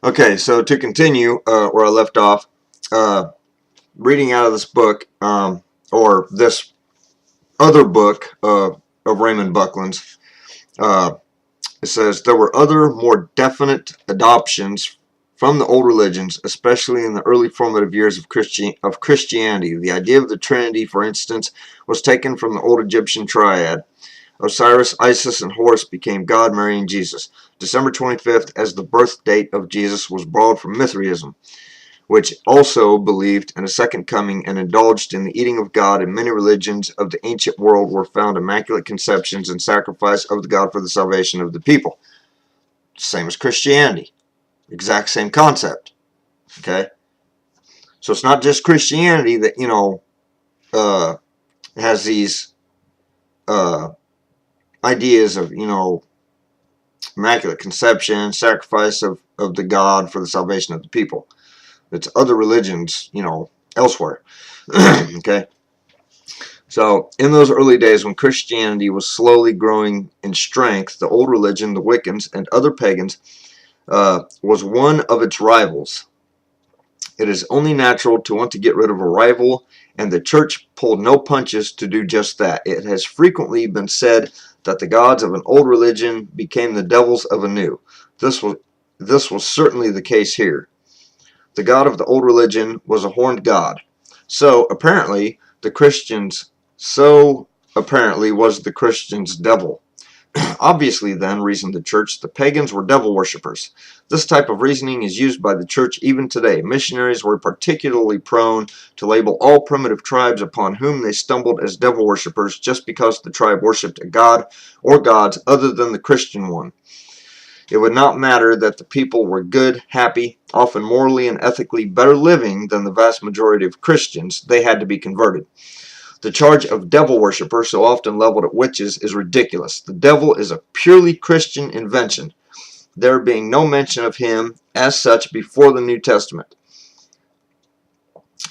Okay, so to continue where I left off, reading out of this book, or this other book of Raymond Buckland's, uh, it says there were other more definite adoptions from the old religions, especially in the early formative years of Christianity. The idea of the Trinity, for instance, was taken from the old Egyptian triad. Osiris, Isis, and Horus became God, Mary, and Jesus. December 25th, as the birth date of Jesus, was borrowed from Mithraism, which also believed in a second coming and indulged in the eating of God. In many religions of the ancient world were found immaculate conceptions and sacrifice of the God for the salvation of the people. Same as Christianity. Exact same concept. Okay? So it's not just Christianity that, has these ideas of, immaculate conception, sacrifice of the God for the salvation of the people. It's other religions, elsewhere. Okay? So, in those early days when Christianity was slowly growing in strength, the old religion, the Wiccans, and other pagans was one of its rivals. It is only natural to want to get rid of a rival, and the church pulled no punches to do just that. It has frequently been said that the gods of an old religion became the devils of a new. This was certainly the case here. The god of the old religion was a horned god. So apparently was the Christian's devil. Obviously then, reasoned the church, the pagans were devil worshippers. This type of reasoning is used by the church even today. Missionaries were particularly prone to label all primitive tribes upon whom they stumbled as devil worshippers just because the tribe worshipped a god or gods other than the Christian one. It would not matter that the people were good, happy, often morally and ethically better living than the vast majority of Christians. They had to be converted. The charge of devil worshipper, so often leveled at witches, is ridiculous. The devil is a purely Christian invention, there being no mention of him as such before the New Testament.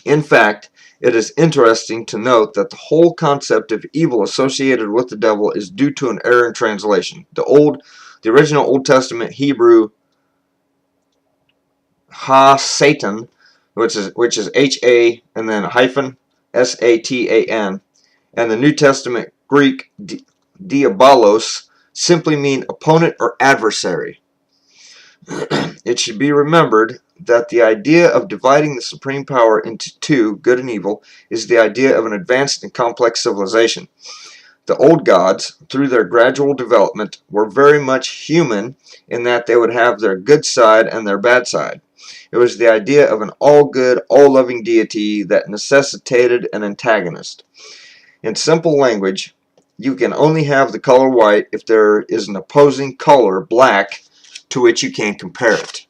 In fact, it is interesting to note that the whole concept of evil associated with the devil is due to an error in translation. The original Old Testament Hebrew ha-Satan, which is H-A and then hyphen S-A-T-A-N, and the New Testament Greek diabolos simply mean opponent or adversary. It should be remembered that the idea of dividing the supreme power into two, good and evil, is the idea of an advanced and complex civilization. The old gods, through their gradual development, were very much human in that they would have their good side and their bad side. It was the idea of an all-good, all-loving deity that necessitated an antagonist. In simple language, you can only have the color white if there is an opposing color, black, to which you can compare it.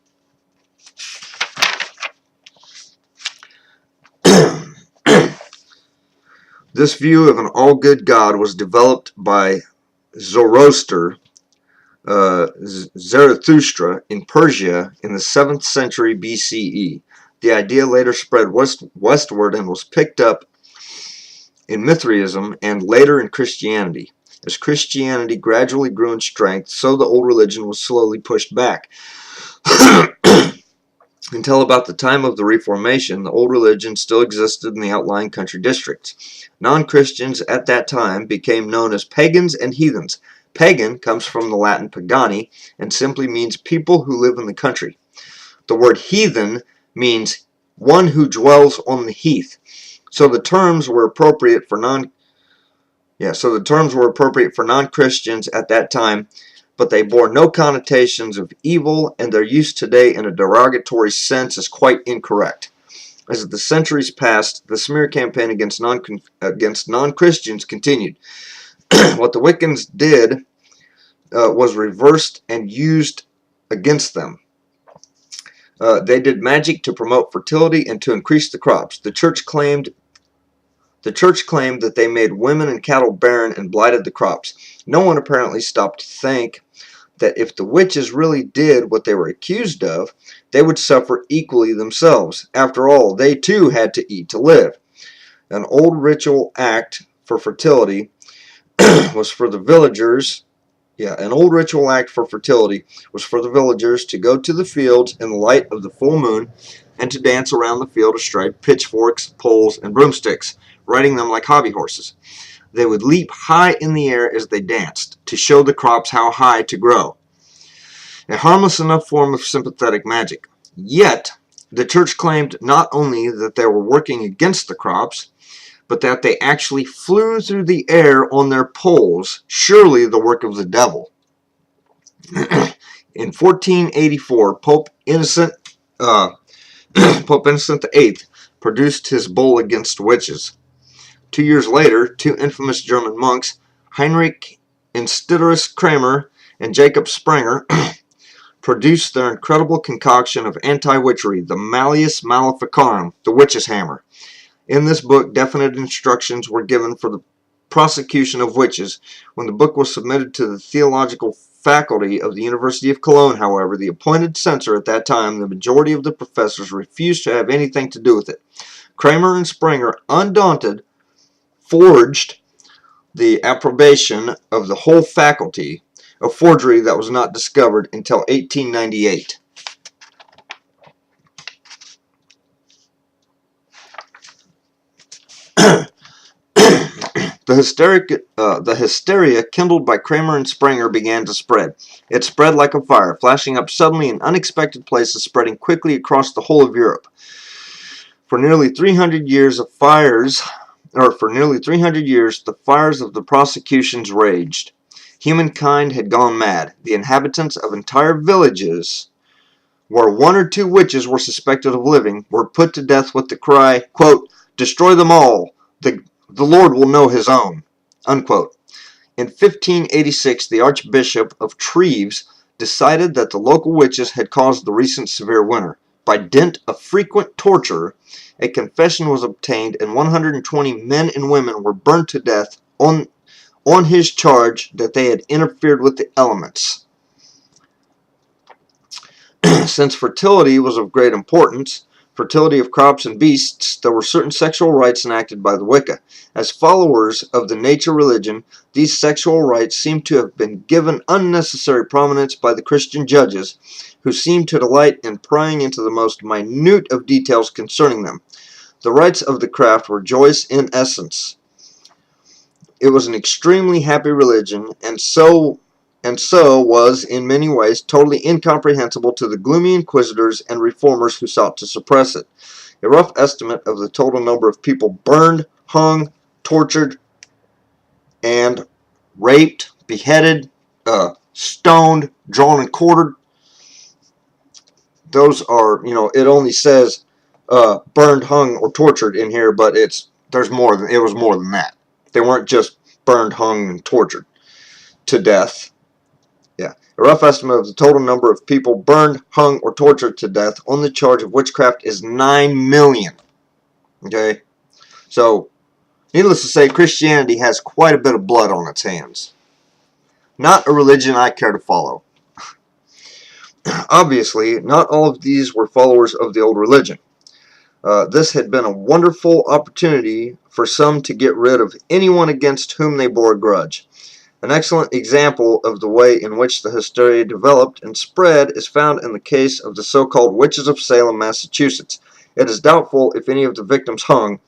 This view of an all-good God was developed by Zoroaster, Zarathustra, in Persia in the 7th century BCE. The idea later spread westward and was picked up in Mithraism and later in Christianity. As Christianity gradually grew in strength, so the old religion was slowly pushed back. Until about the time of the Reformation, the old religion still existed in the outlying country districts. Non-Christians at that time became known as pagans and heathens. Pagan comes from the Latin pagani and simply means people who live in the country. The word heathen means one who dwells on the heath. So the terms were appropriate for non-Christians at that time, but they bore no connotations of evil, and their use today in a derogatory sense is quite incorrect. As the centuries passed, the smear campaign against non-Christians continued. What the Wiccans did was reversed and used against them. They did magic to promote fertility and to increase the crops. The church claimed that they made women and cattle barren and blighted the crops. No one apparently stopped to think that if the witches really did what they were accused of, they would suffer equally themselves. After all, they too had to eat to live. An old ritual act for fertility was for the villagers, Yeah, an old ritual act for fertility was for the villagers to go to the fields in the light of the full moon and to dance around the field astride pitchforks, poles, and broomsticks, riding them like hobby horses. They would leap high in the air as they danced to show the crops how high to grow. A harmless enough form of sympathetic magic. Yet, the church claimed not only that they were working against the crops, but that they actually flew through the air on their poles, surely the work of the devil. In 1484, Pope Innocent VIII produced his bull against witches. 2 years later, two infamous German monks, Heinrich Institterus Kramer and Jacob Sprenger, produced their incredible concoction of anti-witchery, the Malleus Maleficarum, the witch's hammer. In this book, definite instructions were given for the prosecution of witches. When the book was submitted to the theological faculty of the University of Cologne, however, the appointed censor at that time, the majority of the professors refused to have anything to do with it. Kramer and Sprenger, undaunted, forged the approbation of the whole faculty, a forgery that was not discovered until 1898. The hysteria kindled by Kramer and Sprenger began to spread. It spread like a fire, flashing up suddenly in unexpected places, spreading quickly across the whole of Europe. For nearly 300 years, the fires of the prosecutions raged. Humankind had gone mad. The inhabitants of entire villages, where one or two witches were suspected of living, were put to death with the cry, quote, "Destroy them all. The Lord will know his own," unquote. In 1586, the Archbishop of Treves decided that the local witches had caused the recent severe winter. By dint of frequent torture, a confession was obtained, and 120 men and women were burned to death on his charge that they had interfered with the elements. Since fertility was of great importance, fertility of crops and beasts, there were certain sexual rites enacted by the Wicca. As followers of the nature religion, these sexual rites seem to have been given unnecessary prominence by the Christian judges, who seemed to delight in prying into the most minute of details concerning them. The rites of the craft were joyous in essence. It was an extremely happy religion, and so was in many ways totally incomprehensible to the gloomy inquisitors and reformers who sought to suppress it. A rough estimate of the total number of people burned, hung, tortured, and raped, beheaded, stoned, drawn and quartered. Those are, it only says burned, hung, or tortured in here, but it was more than that. They weren't just burned, hung, and tortured to death. Yeah, a rough estimate of the total number of people burned, hung, or tortured to death on the charge of witchcraft is 9 million. Okay, so needless to say, Christianity has quite a bit of blood on its hands. Not a religion I care to follow. Obviously, not all of these were followers of the old religion. This had been a wonderful opportunity for some to get rid of anyone against whom they bore a grudge. An excellent example of the way in which the hysteria developed and spread is found in the case of the so-called Witches of Salem, Massachusetts. It is doubtful if any of the victims hung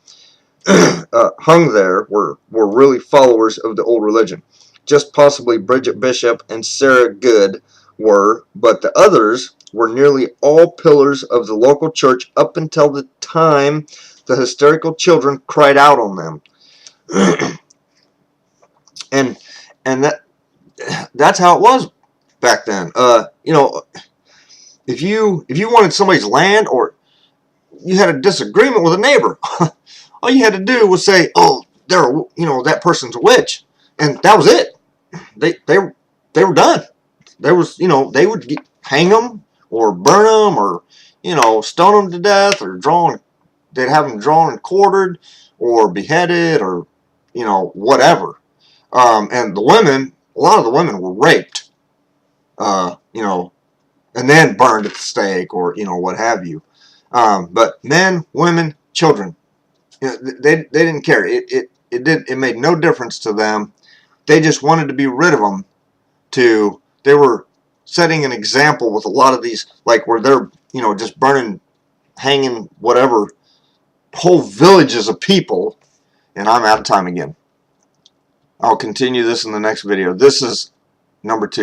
there were really followers of the old religion. Just possibly Bridget Bishop and Sarah Good were, but the others were nearly all pillars of the local church up until the time the hysterical children cried out on them. and that's how it was back then. If you wanted somebody's land, or you had a disagreement with a neighbor, all you had to do was say, "Oh, that person's a witch," and that was it. They were done. There was, they would hang them or burn them or, stone them to death, or they'd have them drawn and quartered or beheaded or, whatever. And the women, a lot of the women were raped, and then burned at the stake or, what have you. But men, women, children, they didn't care. It made no difference to them. They just wanted to be rid of them they were setting an example with a lot of these, like where they're, you know, just burning, hanging, whatever, whole villages of people. And I'm out of time again. I'll continue this in the next video. This is number 2.